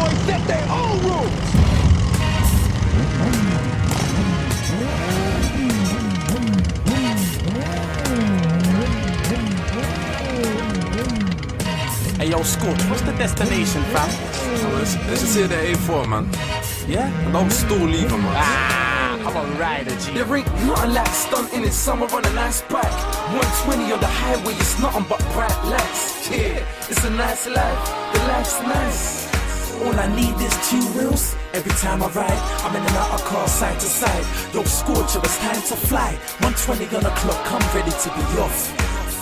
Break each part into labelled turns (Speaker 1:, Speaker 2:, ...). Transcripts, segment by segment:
Speaker 1: boys set their own rules.
Speaker 2: Hey, yo, Scorch, what's the destination, fam?
Speaker 3: Let's just hit the A4, man.
Speaker 2: Yeah?
Speaker 3: Long stool leaving, man.
Speaker 2: I'm a rider, G.
Speaker 4: There ain't nothing like stunting in summer on a nice bike. 120 on the highway, it's nothing but bright lights. Yeah, it's a nice life, the life's nice. All I need is 2 wheels. Every time I ride, I'm in and out of car, side to side. Yo, Scorcher, it's time to fly. 120 on the clock, I'm ready to be off.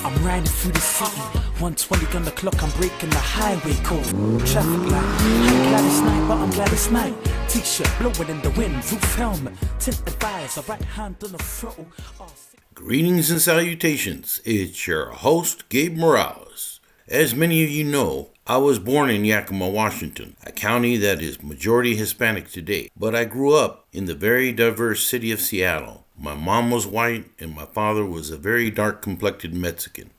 Speaker 4: I'm riding through the city, 120 on the clock, I'm breaking the highway code. Traffic light, I'm glad it's night, but I'm glad it's night. T-shirt blowing in the wind, roof helmet, tinted visor, right hand on the throttle.
Speaker 5: Greetings and salutations, it's your host, Gabe Morales. As many of you know, I was born in Yakima, Washington, a county that is majority Hispanic today, but I grew up in the very diverse city of Seattle. My mom was white and my father was a very dark-complected Mexican,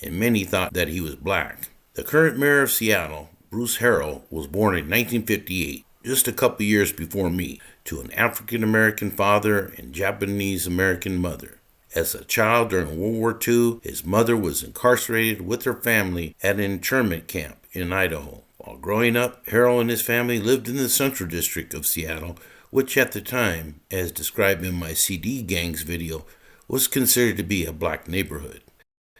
Speaker 5: and many thought that he was black. The current mayor of Seattle, Bruce Harrell, was born in 1958, just a couple years before me, to an African-American father and Japanese-American mother. As a child during World War II, his mother was incarcerated with her family at an internment camp in Idaho. While growing up, Harrell and his family lived in the Central District of Seattle, which at the time, as described in my CD Gangs video, was considered to be a black neighborhood.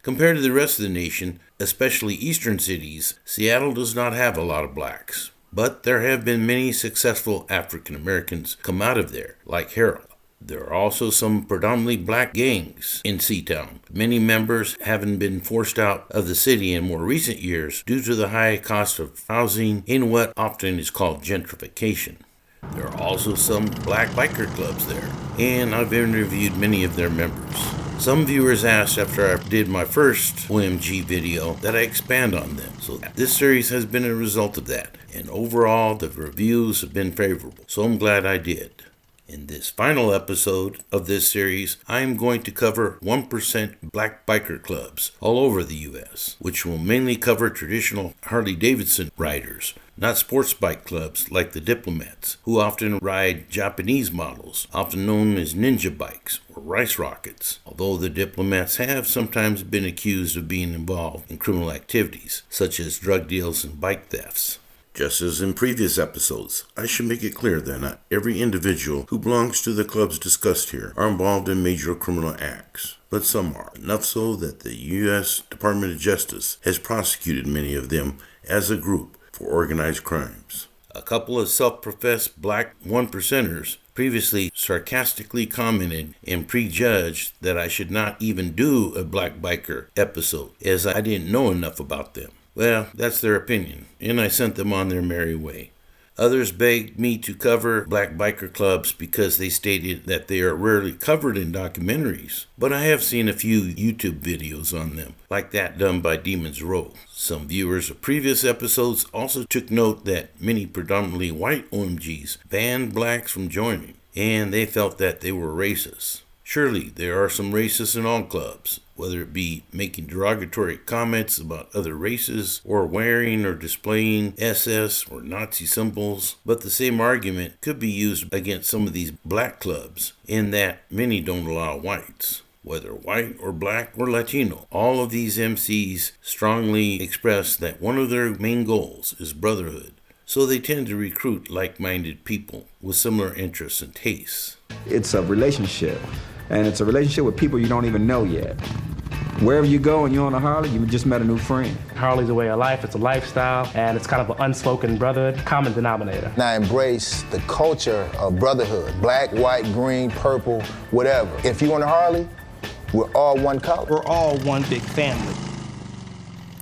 Speaker 5: Compared to the rest of the nation, especially eastern cities, Seattle does not have a lot of blacks. But there have been many successful African Americans come out of there, like Harrell. There are also some predominantly black gangs in Seatown, many members having been forced out of the city in more recent years due to the high cost of housing in what often is called gentrification. There are also some black biker clubs there, and I've interviewed many of their members. Some viewers asked after I did my first OMG video that I expand on them, so this series has been a result of that, and overall the reviews have been favorable, so I'm glad I did. In this final episode of this series, I am going to cover 1% black biker clubs all over the U.S., which will mainly cover traditional Harley-Davidson riders, not sports bike clubs like the Diplomats, who often ride Japanese models, often known as ninja bikes or rice rockets, although the Diplomats have sometimes been accused of being involved in criminal activities, such as drug deals and bike thefts. Just as in previous episodes, I should make it clear that not every individual who belongs to the clubs discussed here are involved in major criminal acts, but some are, enough so that the U.S. Department of Justice has prosecuted many of them as a group for organized crimes. A couple of self-professed black one-percenters previously sarcastically commented and prejudged that I should not even do a black biker episode, as I didn't know enough about them. Well, that's their opinion, and I sent them on their merry way. Others begged me to cover black biker clubs because they stated that they are rarely covered in documentaries, but I have seen a few YouTube videos on them, like that done by Demon's Row. Some viewers of previous episodes also took note that many predominantly white OMGs banned blacks from joining, and they felt that they were racist. Surely, there are some racists in all clubs, whether it be making derogatory comments about other races, or wearing or displaying SS or Nazi symbols, but the same argument could be used against some of these black clubs, in that many don't allow whites. Whether white or black or Latino, all of these MCs strongly express that one of their main goals is brotherhood, so they tend to recruit like-minded people with similar interests and tastes.
Speaker 6: It's a relationship. And it's a relationship with people you don't even know yet. Wherever you go and you're on a Harley, you just met a new friend.
Speaker 7: Harley's a way of life, it's a lifestyle, and it's kind of an unspoken brotherhood, common denominator.
Speaker 1: Now embrace the culture of brotherhood. Black, white, green, purple, whatever. If you on a Harley, we're all one color.
Speaker 7: We're all one big family.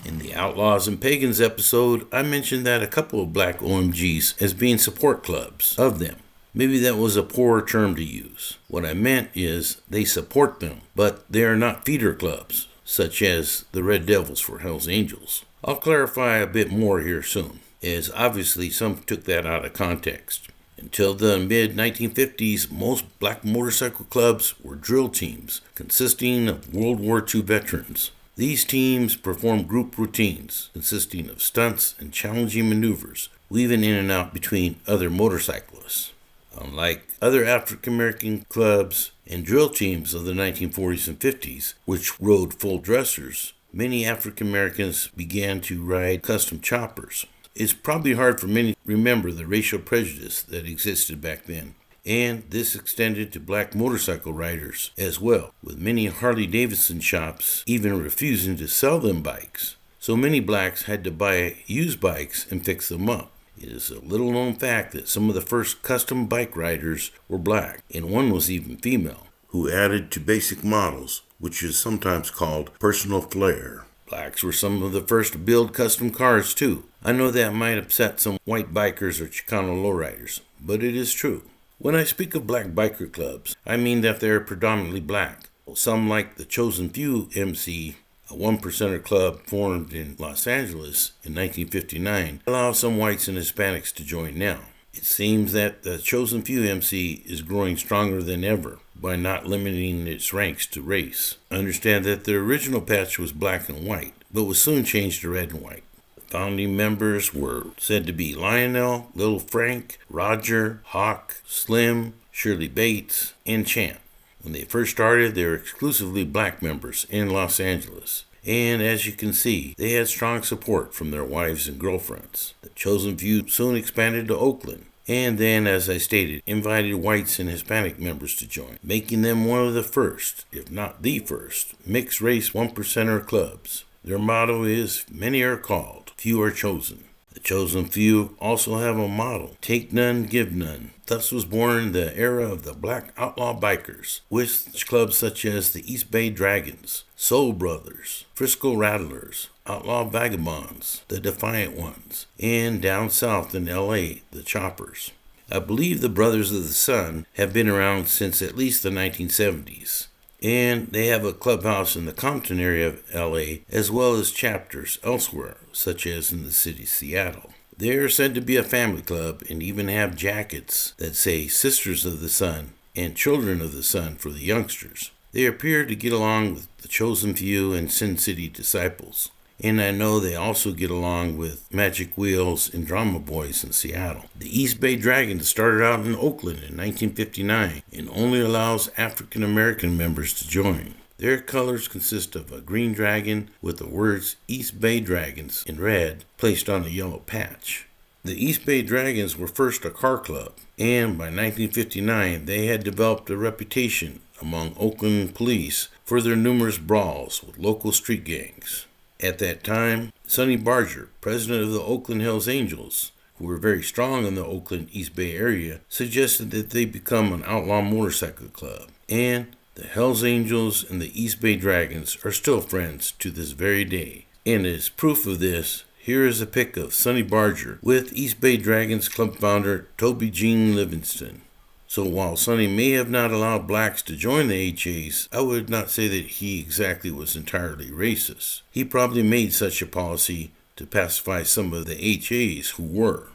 Speaker 5: In the Outlaws and Pagans episode, I mentioned that a couple of black OMGs as being support clubs of them. Maybe that was a poor term to use. What I meant is they support them, but they are not feeder clubs, such as the Red Devils for Hell's Angels. I'll clarify a bit more here soon, as obviously some took that out of context. Until the mid-1950s, most black motorcycle clubs were drill teams consisting of World War II veterans. These teams perform group routines consisting of stunts and challenging maneuvers, weaving in and out between other motorcyclists. Unlike other African American clubs and drill teams of the 1940s and 50s, which rode full dressers, many African Americans began to ride custom choppers. It's probably hard for many to remember the racial prejudice that existed back then. And this extended to black motorcycle riders as well, with many Harley-Davidson shops even refusing to sell them bikes. So many blacks had to buy used bikes and fix them up. It is a little known fact that some of the first custom bike riders were black, and one was even female, who added to basic models, which is sometimes called personal flair. Blacks were some of the first to build custom cars too. I know that might upset some white bikers or Chicano lowriders, but it is true. When I speak of black biker clubs, I mean that they are predominantly black. Some, like the Chosen Few MC, a one-percenter club formed in Los Angeles in 1959, allow some whites and Hispanics to join now. It seems that the Chosen Few MC is growing stronger than ever by not limiting its ranks to race. I understand that the original patch was black and white, but was soon changed to red and white. Founding members were said to be Lionel, Little Frank, Roger, Hawk, Slim, Shirley Bates, and Champ. When they first started, they were exclusively black members in Los Angeles. And as you can see, they had strong support from their wives and girlfriends. The Chosen Few soon expanded to Oakland, and then, as I stated, invited whites and Hispanic members to join, making them one of the first, if not the first, mixed-race one-percenter clubs. Their motto is, "Many are called, few are chosen." The Chosen Few also have a motto, "Take none, give none." Thus was born the era of the black outlaw bikers, with clubs such as the East Bay Dragons, Soul Brothers, Frisco Rattlers, Outlaw Vagabonds, the Defiant Ones, and down south in LA, the Choppers. I believe the Brothers of the Sun have been around since at least the 1970s. And they have a clubhouse in the Compton area of LA, as well as chapters elsewhere, such as in the city of Seattle. They are said to be a family club and even have jackets that say Sisters of the Sun and Children of the Sun for the youngsters. They appear to get along with the Chosen Few and Sin City Disciples. And I know they also get along with Magic Wheels and Drama Boys in Seattle. The East Bay Dragons started out in Oakland in 1959 and only allows African American members to join. Their colors consist of a green dragon with the words East Bay Dragons in red placed on a yellow patch. The East Bay Dragons were first a car club, and by 1959 they had developed a reputation among Oakland police for their numerous brawls with local street gangs. At that time, Sonny Barger, president of the Oakland Hells Angels, who were very strong in the Oakland East Bay area, suggested that they become an outlaw motorcycle club. And the Hells Angels and the East Bay Dragons are still friends to this very day. And as proof of this, here is a pic of Sonny Barger with East Bay Dragons club founder Toby Jean Livingston. So while Sonny may have not allowed blacks to join the HAs, I would not say that he exactly was entirely racist. He probably made such a policy to pacify some of the HAs who were.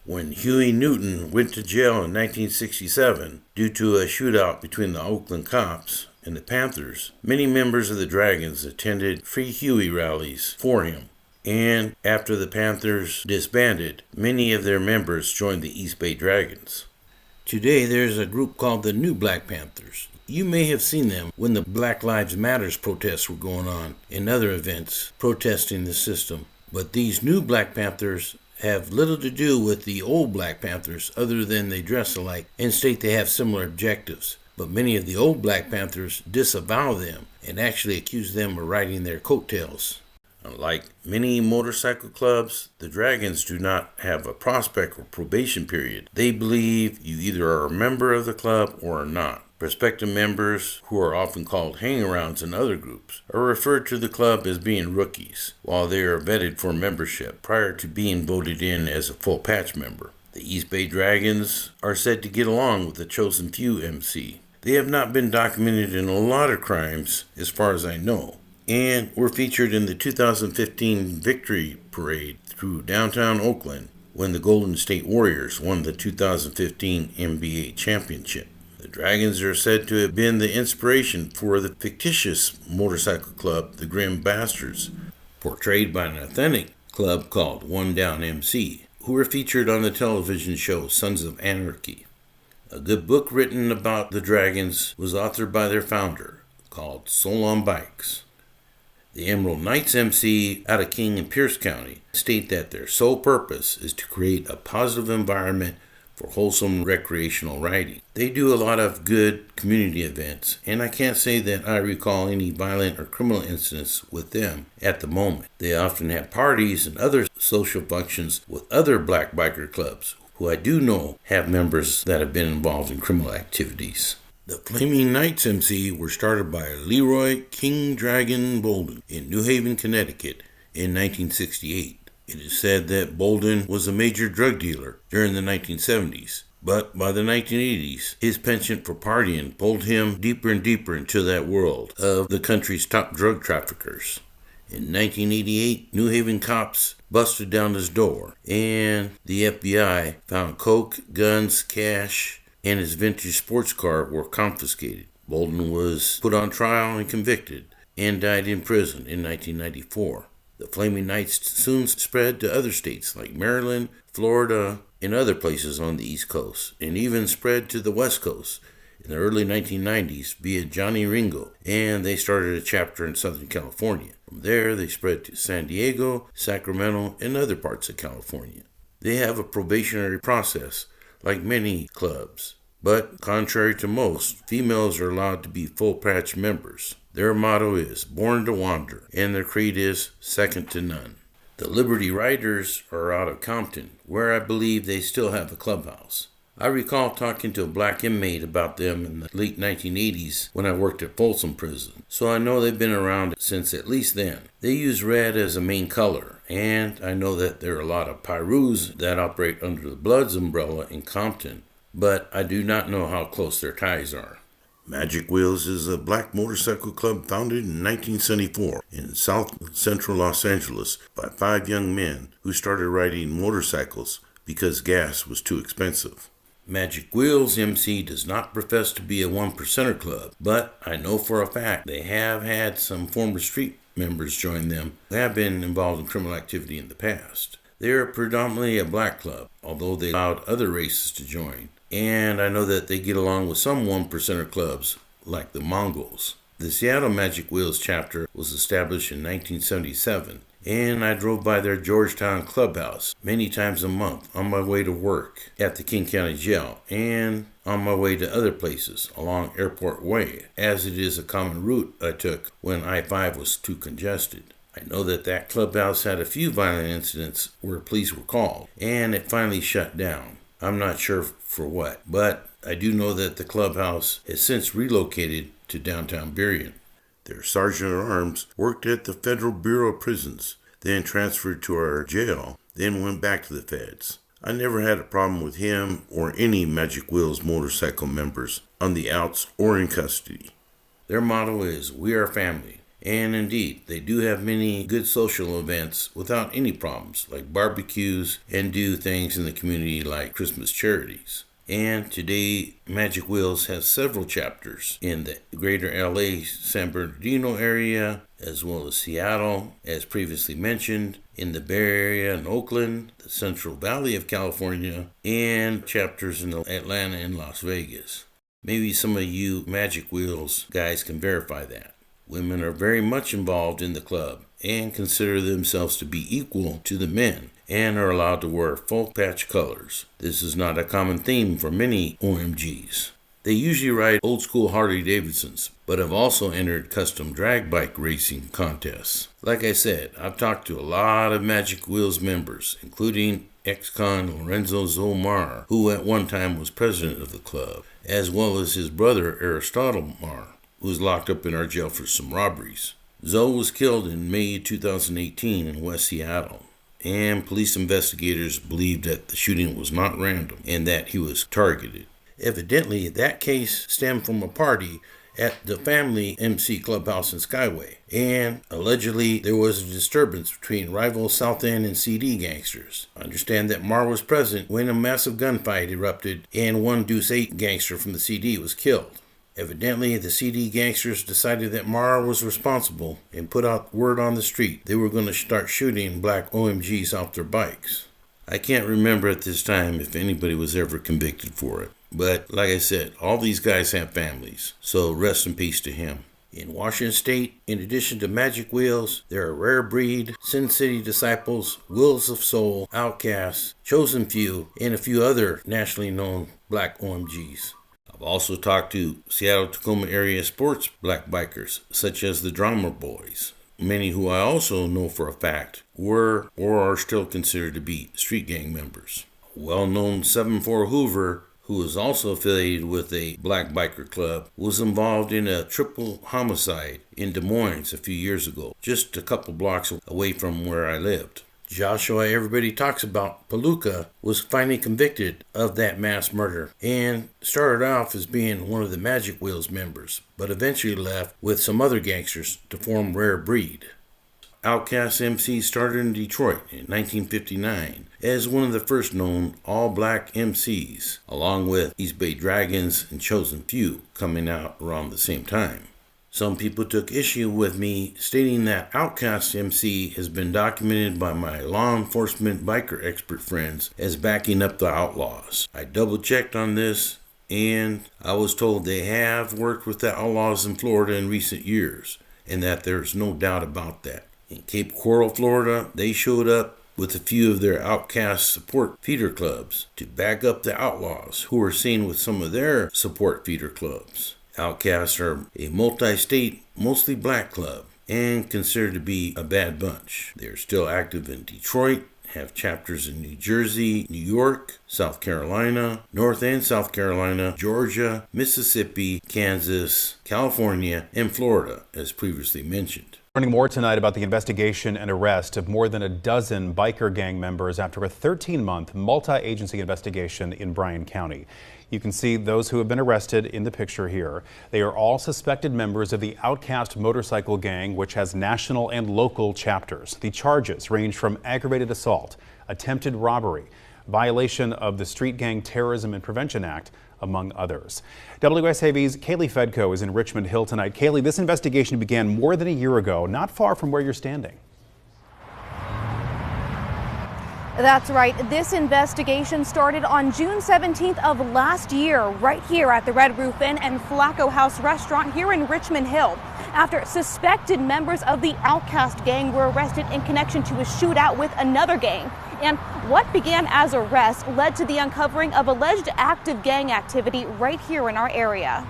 Speaker 5: When Huey Newton went to jail in 1967 due to a shootout between the Oakland cops and the Panthers, many members of the Dragons attended Free Huey rallies for him. And after the Panthers disbanded, many of their members joined the East Bay Dragons. Today, there's a group called the New Black Panthers. You may have seen them when the Black Lives Matters protests were going on and other events protesting the system. But these New Black Panthers have little to do with the old Black Panthers other than they dress alike and state they have similar objectives. But many of the old Black Panthers disavow them and actually accuse them of riding their coattails. Unlike many motorcycle clubs, the Dragons do not have a prospect or probation period. They believe you either are a member of the club or are not. Prospective members, who are often called hang-arounds in other groups, are referred to the club as being rookies, while they are vetted for membership prior to being voted in as a full patch member. The East Bay Dragons are said to get along with the Chosen Few MC. They have not been documented in a lot of crimes, as far as I know, and were featured in the 2015 Victory Parade through downtown Oakland when the Golden State Warriors won the 2015 NBA championship. The The Dragons are said to have been the inspiration for the fictitious motorcycle club, the Grim Bastards, portrayed by an authentic club called One Down MC, who were featured on the television show Sons of Anarchy. A good book written about the Dragons was authored by their founder, called Soul on Bikes. The Emerald Knights MC out of King and Pierce County state that their sole purpose is to create a positive environment for wholesome recreational riding. They do a lot of good community events, and I can't say that I recall any violent or criminal incidents with them at the moment. They often have parties and other social functions with other black biker clubs, who I do know have members that have been involved in criminal activities. The Flaming Knights MC were started by Leroy King Dragon Bolden in New Haven, Connecticut in 1968. It is said that Bolden was a major drug dealer during the 1970s, but by the 1980s, his penchant for partying pulled him deeper and deeper into that world of the country's top drug traffickers. In 1988, New Haven cops busted down his door, and the FBI found coke, guns, cash, and his vintage sports car were confiscated. Bolden was put on trial and convicted, and died in prison in 1994. The Flaming Knights soon spread to other states like Maryland, Florida, and other places on the East Coast, and even spread to the West Coast in the early 1990s via Johnny Ringo, and they started a chapter in Southern California. From there, they spread to San Diego, Sacramento, and other parts of California. They have a probationary process, like many clubs, but contrary to most, females are allowed to be full-patch members. Their motto is Born to Wander, and their creed is Second to None. The Liberty Riders are out of Compton, where I believe they still have a clubhouse. I recall talking to a black inmate about them in the late 1980s when I worked at Folsom Prison, so I know they've been around since at least then. They use red as a main color, and I know that there are a lot of Pyrus that operate under the Bloods umbrella in Compton, but I do not know how close their ties are. Magic Wheels is a black motorcycle club founded in 1974 in South Central Los Angeles by 5 young men who started riding motorcycles because gas was too expensive. Magic Wheels MC does not profess to be a one-percenter club, but I know for a fact they have had some former street members join them who have been involved in criminal activity in the past. They are predominantly a black club, although they allowed other races to join, and I know that they get along with some one-percenter clubs like the Mongols. The Seattle Magic Wheels chapter was established in 1977, and I drove by their Georgetown clubhouse many times a month on my way to work at the King County Jail and on my way to other places along Airport Way, as it is a common route I took when I-5 was too congested. I know that clubhouse had a few violent incidents where police were called, and it finally shut down. I'm not sure for what, but I do know that the clubhouse has since relocated to downtown Burien. Their sergeant-at-arms worked at the Federal Bureau of Prisons, then transferred to our jail, then went back to the feds. I never had a problem with him or any Magic Wheels motorcycle members on the outs or in custody. Their motto is, "We are family." And indeed, they do have many good social events without any problems, like barbecues and do things in the community like Christmas charities. And today, Magic Wheels has several chapters in the greater LA San Bernardino area, as well as Seattle, as previously mentioned, in the Bay Area and Oakland, the Central Valley of California, and chapters in Atlanta and Las Vegas. Maybe some of you Magic Wheels guys can verify that. Women are very much involved in the club and consider themselves to be equal to the men and are allowed to wear full patch colors. This is not a common theme for many OMGs. They usually ride old school Harley Davidsons, but have also entered custom drag bike racing contests. Like I said, I've talked to a lot of Magic Wheels members, including ex-con Lorenzo Zomar, who at one time was president of the club, as well as his brother Aristotle Mar, who was locked up in our jail for some robberies. Zoe was killed in May 2018 in West Seattle, and police investigators believed that the shooting was not random and that he was targeted. Evidently, that case stemmed from a party at the Family MC Clubhouse in Skyway, and allegedly there was a disturbance between rival South End and CD gangsters. I understand that Mar was present when a massive gunfight erupted and one Deuce 8 gangster from the CD was killed. Evidently, the CD gangsters decided that Mar was responsible and put out word on the street they were going to start shooting Black OMGs off their bikes. I can't remember at this time if anybody was ever convicted for it. But like I said, all these guys have families, so rest in peace to him. In Washington State, in addition to Magic Wheels, there are Rare Breed, City Disciples, Wheels of Soul, Outcast, Chosen Few, and a few other nationally known Black OMGs. I've also talked to Seattle-Tacoma area sports black bikers, such as the Drummer Boys, many who I also know for a fact were or are still considered to be street gang members. A well-known 7'4" Hoover, who is also affiliated with a black biker club, was involved in a triple homicide in Des Moines a few years ago, just a couple blocks away from where I lived. Joshua everybody talks about, Palooka, was finally convicted of that mass murder and started off as being one of the Magic Wheels members, but eventually left with some other gangsters to form Rare Breed. Outcast MC started in Detroit in 1959 as one of the first known all-black MCs, along with East Bay Dragons and Chosen Few coming out around the same time. Some people took issue with me stating that Outcast MC has been documented by my law enforcement biker expert friends as backing up the Outlaws. I double-checked on this, and I was told they have worked with the Outlaws in Florida in recent years, and that there's no doubt about that. In Cape Coral, Florida, they showed up with a few of their Outcast support feeder clubs to back up the Outlaws, who were seen with some of their support feeder clubs. Outcasts are a multi-state, mostly black club, and considered to be a bad bunch. They're still active in Detroit, have chapters in New Jersey, New York, South Carolina, North and South Carolina, Georgia, Mississippi, Kansas, California, and Florida, as previously mentioned.
Speaker 8: Learning more tonight about the investigation and arrest of more than a dozen biker gang members after a 13-month multi-agency investigation in Bryan County. You can see those who have been arrested in the picture here. They are all suspected members of the Outcast motorcycle gang, which has national and local chapters. The charges range from aggravated assault, attempted robbery, violation of the Street Gang Terrorism and Prevention Act, among others. WSAV's Kaylee Fedko is in Richmond Hill tonight. Kaylee, this investigation began more than a year ago, not far from where you're standing.
Speaker 9: That's right. This investigation started on June 17th of last year, right here at the Red Roof Inn and Flacco House restaurant here in Richmond Hill, after suspected members of the Outcast gang were arrested in connection to a shootout with another gang. And what began as arrests led to the uncovering of alleged active gang activity right here in our area.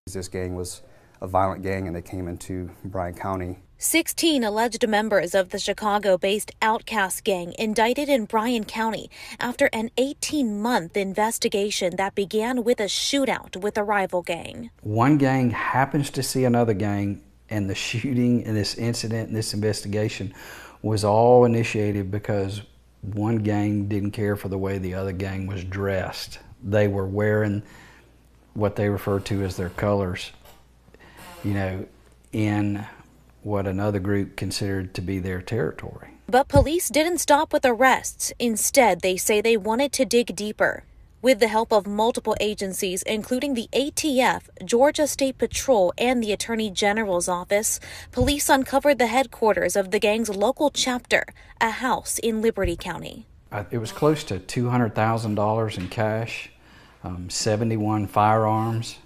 Speaker 10: This gang was a violent gang and they came into Bryan County.
Speaker 11: 16 alleged members of the Chicago-based Outcast gang indicted in Bryan County after an 18-month investigation that began with a shootout with a rival gang.
Speaker 12: One gang happens to see another gang, and the shooting and this incident and this investigation was all initiated because one gang didn't care for the way the other gang was dressed. They were wearing what they refer to as their colors, in what another group considered to be their territory.
Speaker 11: But police didn't stop with arrests. Instead, they say they wanted to dig deeper. With the help of multiple agencies, including the ATF, Georgia State Patrol, and the Attorney General's office, police uncovered the headquarters of the gang's local chapter, a house in Liberty County.
Speaker 12: It was close to $200,000 in cash, 71 firearms,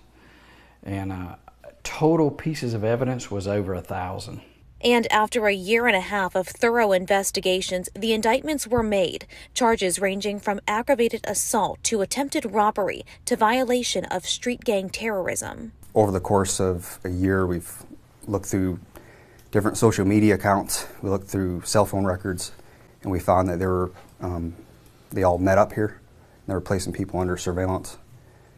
Speaker 12: and total pieces of evidence was over 1,000.
Speaker 11: And after a year and a half of thorough investigations, the indictments were made, charges ranging from aggravated assault to attempted robbery to violation of street gang terrorism.
Speaker 10: Over the course of a year, we've looked through different social media accounts. We looked through cell phone records, and we found that they all met up here. They were placing people under surveillance,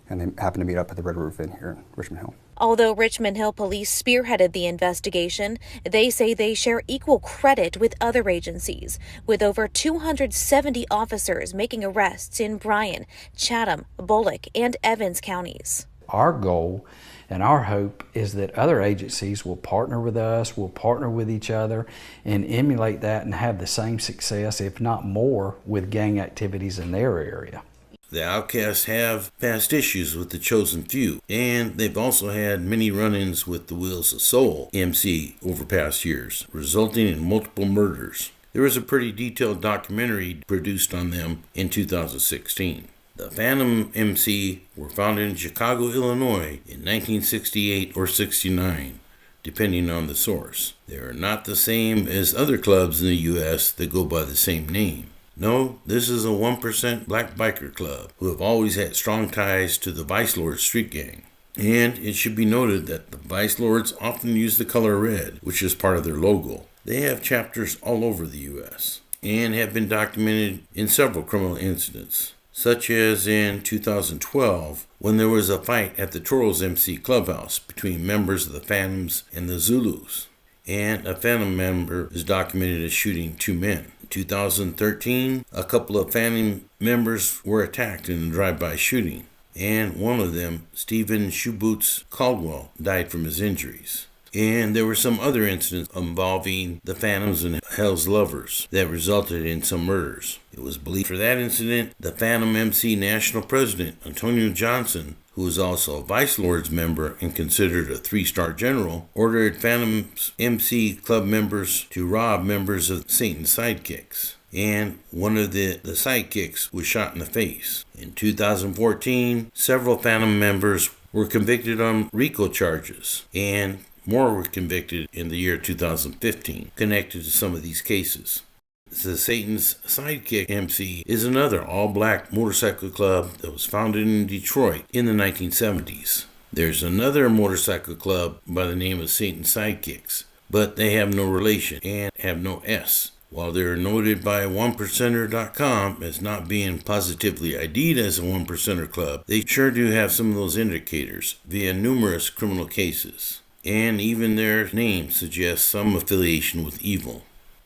Speaker 10: and they happened to meet up at the Red Roof Inn here in Richmond Hill.
Speaker 11: Although Richmond Hill police spearheaded the investigation, they say they share equal credit with other agencies, with over 270 officers making arrests in Bryan, Chatham, Bullock, and Evans counties.
Speaker 12: Our goal And our hope is that other agencies will partner with us, will partner with each other, and emulate that and have the same success, if not more, with gang activities in their area.
Speaker 5: The Outcasts have past issues with the Chosen Few, and they've also had many run-ins with the Wheels of Soul MC over past years, resulting in multiple murders. There was a pretty detailed documentary produced on them in 2016. The Phantom MC were founded in Chicago, Illinois in 1968 or 69, depending on the source. They are not the same as other clubs in the U.S. that go by the same name. No, this is a 1% black biker club who have always had strong ties to the Vice Lords street gang. And it should be noted that the Vice Lords often use the color red, which is part of their logo. They have chapters all over the U.S. and have been documented in several criminal incidents, such as in 2012 when there was a fight at the Toros MC clubhouse between members of the Phantoms and the Zulus, and a Phantom member is documented as shooting 2 men. 2013, a couple of Phantom members were attacked in a drive-by shooting, and one of them, Stephen Shoeboots Caldwell, died from his injuries. And there were some other incidents involving the Phantoms and Hell's Lovers that resulted in some murders. It was believed for that incident, the Phantom MC National President, Antonio Johnson, who was also a Vice Lords member and considered a 3-star general, ordered Phantom's MC club members to rob members of Satan's Sidekicks. And one of the Sidekicks was shot in the face. In 2014, several Phantom members were convicted on RICO charges, and more were convicted in the year 2015, connected to some of these cases. The Satan's Sidekick MC is another all-black motorcycle club that was founded in Detroit in the 1970s. There's another motorcycle club by the name of Satan's Sidekicks, but they have no relation and have no S. While they're noted by 1percenter.com as not being positively ID'd as a 1percenter club, they sure do have some of those indicators via numerous criminal cases. And even their name suggests some affiliation with evil.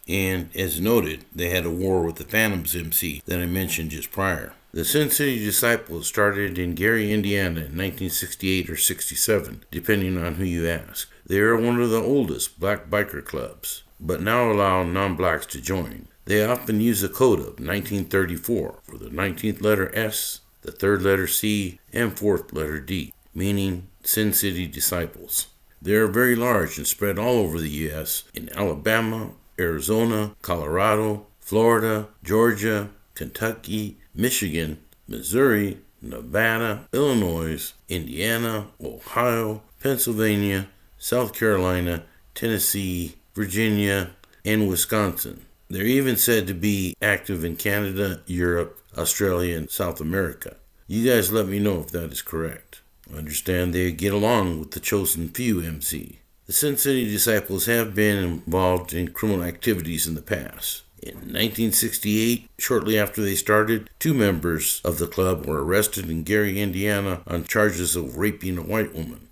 Speaker 5: And as noted, they had a war with the Phantoms MC that I mentioned just prior. The Sin City Disciples started in Gary, Indiana in 1968 or 67, depending on who you ask. They are one of the oldest black biker clubs, but now allow non-blacks to join. They often use a code of 1934 for the 19th letter S, the 3rd letter C, and 4th letter D, meaning Sin City Disciples. They are very large and spread all over the U.S. in Alabama, Arizona, Colorado, Florida, Georgia, Kentucky, Michigan, Missouri, Nevada, Illinois, Indiana, Ohio, Pennsylvania, South Carolina, Tennessee, Virginia, and Wisconsin. They're even said to be active in Canada, Europe, Australia, and South America. You guys let me know if that is correct. I understand they get along with the Chosen Few MC. The Sin City Disciples have been involved in criminal activities in the past. In 1968, shortly after they started, 2 members of the club were arrested in Gary, Indiana on charges of raping a white woman.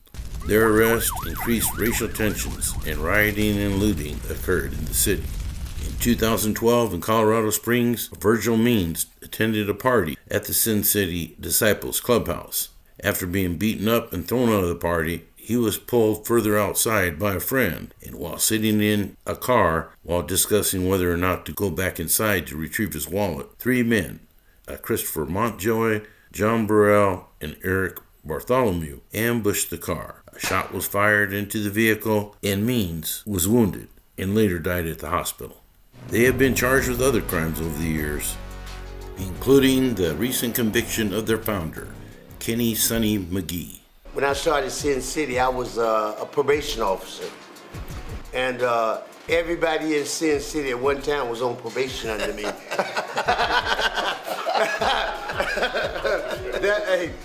Speaker 5: Their arrest increased racial tensions, and rioting and looting occurred in the city. In 2012, in Colorado Springs, Virgil Means attended a party at the Sin City Disciples clubhouse. After being beaten up and thrown out of the party, he was pulled further outside by a friend, and while sitting in a car while discussing whether or not to go back inside to retrieve his wallet, 3 men, Christopher Montjoy, John Burrell, and Eric Bartholomew, ambushed the car. A shot was fired into the vehicle, and Means was wounded and later died at the hospital. They have been charged with other crimes over the years, including the recent conviction of their founder, Kenny Sonny McGee.
Speaker 13: When I started Sin City, I was a probation officer. And everybody in Sin City at one time was on probation under me.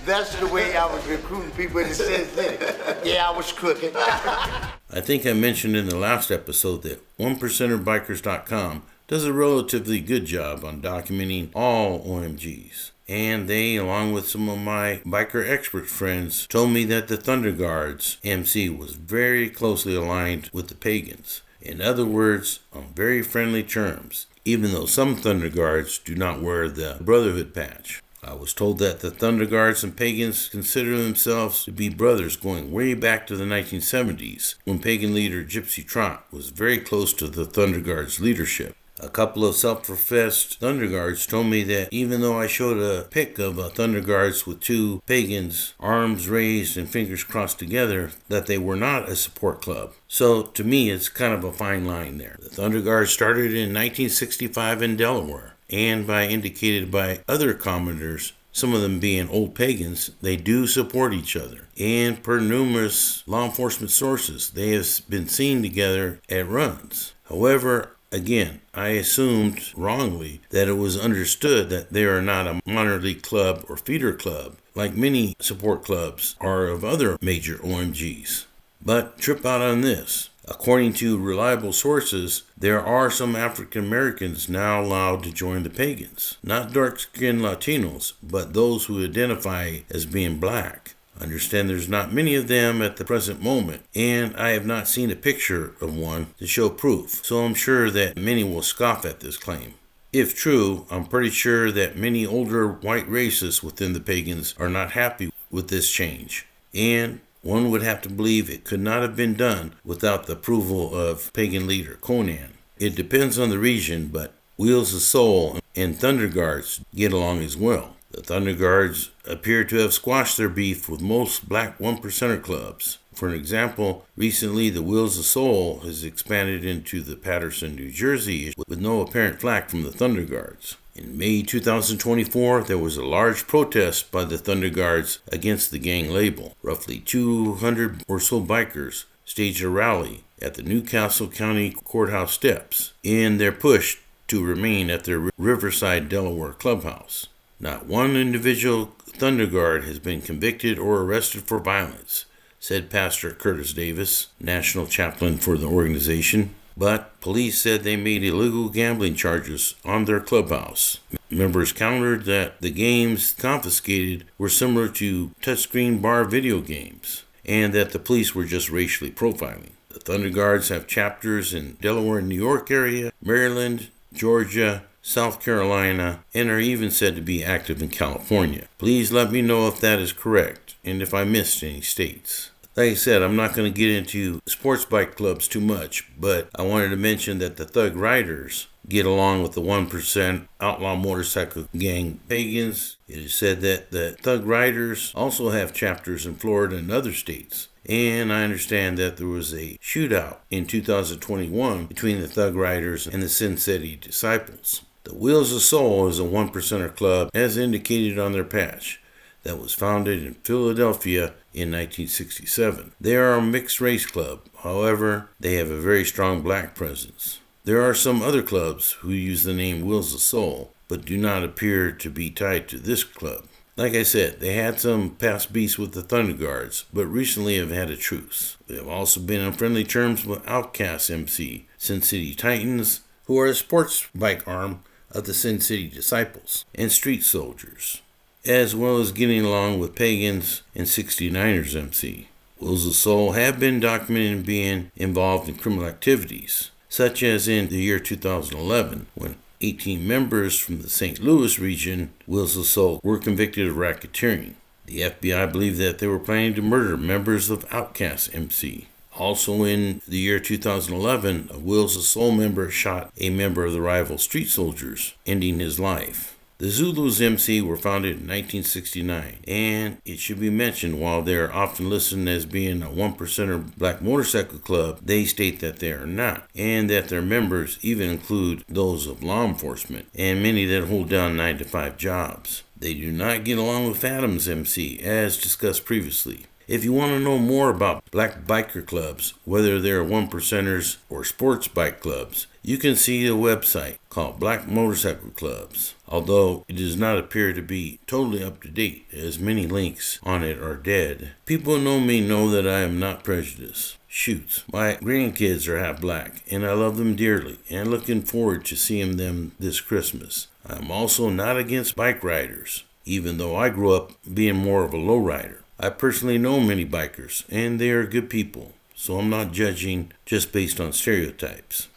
Speaker 13: That's the way I was recruiting people in Sin City. Yeah, I was crooked.
Speaker 5: I think I mentioned in the last episode that 1percenterbikers.com does a relatively good job on documenting all OMGs. And they, along with some of my biker expert friends, told me that the Thunderguards MC was very closely aligned with the pagans. In other words, on very friendly terms, even though some Thunderguards do not wear the Brotherhood patch. I was told that the Thunderguards and pagans consider themselves to be brothers going way back to the 1970s, when pagan leader Gypsy Trot was very close to the Thunderguards' leadership. A couple of self-professed Thunderguards told me that even though I showed a pic of a Thunderguards with two pagans, arms raised and fingers crossed together, that they were not a support club. So to me, it's kind of a fine line there. The Thunderguards started in 1965 in Delaware, and indicated by other commenters, some of them being old pagans, they do support each other. And per numerous law enforcement sources, they have been seen together at runs. However, again, I assumed wrongly that it was understood that they are not a minor league club or feeder club, like many support clubs are of other major OMGs. But trip out on this. According to reliable sources, there are some African Americans now allowed to join the pagans. Not dark-skinned Latinos, but those who identify as being black. I understand there's not many of them at the present moment, and I have not seen a picture of one to show proof, so I'm sure that many will scoff at this claim. If true, I'm pretty sure that many older white racists within the pagans are not happy with this change, and one would have to believe it could not have been done without the approval of pagan leader Conan. It depends on the region, but Wheels of Soul and Thunderguards get along as well. The Thunderguards appear to have squashed their beef with most black 1%er clubs. For an example, recently the Wheels of Soul has expanded into the Paterson, New Jersey, with no apparent flack from the Thunderguards. In May 2024, there was a large protest by the Thunderguards against the gang label. Roughly 200 or so bikers staged a rally at the Newcastle County Courthouse steps in their push to remain at their Riverside, Delaware clubhouse. Not one individual Thunderguard has been convicted or arrested for violence, said Pastor Curtis Davis, national chaplain for the organization. But police said they made illegal gambling charges on their clubhouse. Members countered that the games confiscated were similar to touchscreen bar video games, and that the police were just racially profiling. The Thunderguards have chapters in Delaware and New York area, Maryland, Georgia, South Carolina, and are even said to be active in California. Please let me know if that is correct, and if I missed any states. Like I said, I'm not going to get into sports bike clubs too much, but I wanted to mention that the Thug Riders get along with the 1% outlaw motorcycle gang pagans. It is said that the Thug Riders also have chapters in Florida and other states. And I understand that there was a shootout in 2021 between the Thug Riders and the City Disciples. The Wheels of Soul is a 1%er club, as indicated on their patch, that was founded in Philadelphia in 1967. They are a mixed race club, however, they have a very strong black presence. There are some other clubs who use the name Wheels of Soul, but do not appear to be tied to this club. Like I said, they had some past beefs with the Thunderguards, but recently have had a truce. They have also been on friendly terms with Outcast MC, Sin City Titans, who are a sports bike arm of the Sin City Disciples, and Street Soldiers, as well as getting along with Pagans and 69ers MC. Wheels of Soul have been documented being involved in criminal activities, such as in the year 2011, when 18 members from the St. Louis region, Wheels of Soul, were convicted of racketeering. The FBI believed that they were planning to murder members of Outcast MC. Also in the year 2011, a Wheels of Soul member shot a member of the rival Street Soldiers, ending his life. The Zulus MC were founded in 1969, and it should be mentioned while they are often listed as being a 1%er black motorcycle club, they state that they are not, and that their members even include those of law enforcement, and many that hold down 9-to-5 jobs. They do not get along with Adams MC, as discussed previously. If you want to know more about black biker clubs, whether they're 1%ers or sports bike clubs, you can see a website called Black Motorcycle Clubs, although it does not appear to be totally up to date, as many links on it are dead. People who know me know that I am not prejudiced. Shoots, my grandkids are half black, and I love them dearly, and looking forward to seeing them this Christmas. I'm also not against bike riders, even though I grew up being more of a low rider. I personally know many bikers, and they are good people, so I'm not judging just based on stereotypes.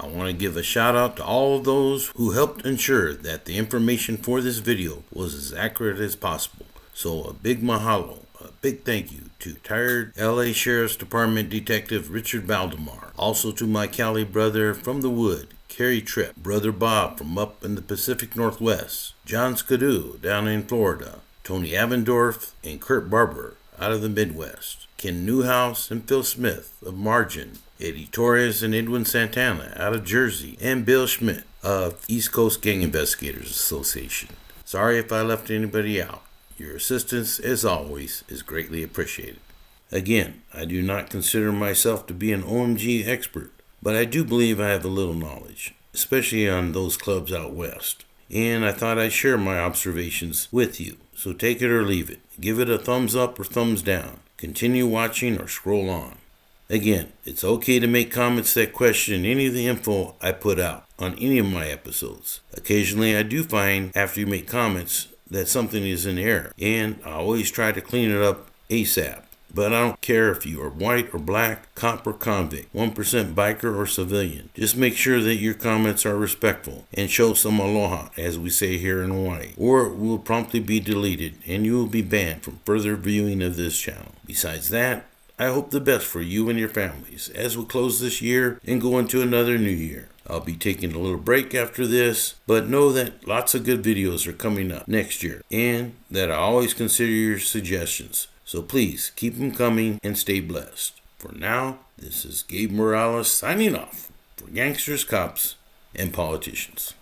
Speaker 5: I want to give a shout out to all of those who helped ensure that the information for this video was as accurate as possible. So a big mahalo, a big thank you to retired LA Sheriff's Department Detective Richard Valdemar. Also to my Cali brother from the Wood, Kerry Tripp, Brother Bob from up in the Pacific Northwest, John Skidoo down in Florida, Tony Avendorf and Kurt Barber out of the Midwest, Ken Newhouse and Phil Smith of Margin, Eddie Torres and Edwin Santana out of Jersey, and Bill Schmidt of East Coast Gang Investigators Association. Sorry if I left anybody out. Your assistance, as always, is greatly appreciated. Again, I do not consider myself to be an OMG expert, but I do believe I have a little knowledge, especially on those clubs out west. And I thought I'd share my observations with you, so take it or leave it. Give it a thumbs up or thumbs down. Continue watching or scroll on. Again, it's okay to make comments that question any of the info I put out on any of my episodes. Occasionally I do find after you make comments that something is in error, and I always try to clean it up ASAP. But I don't care if you are white or black, cop or convict, 1% biker or civilian. Just make sure that your comments are respectful and show some aloha, as we say here in Hawaii, or it will promptly be deleted and you will be banned from further viewing of this channel. Besides that, I hope the best for you and your families as we close this year and go into another new year. I'll be taking a little break after this, but know that lots of good videos are coming up next year and that I always consider your suggestions. So please keep them coming and stay blessed. For now, this is Gabe Morales signing off for gangsters, cops, and politicians.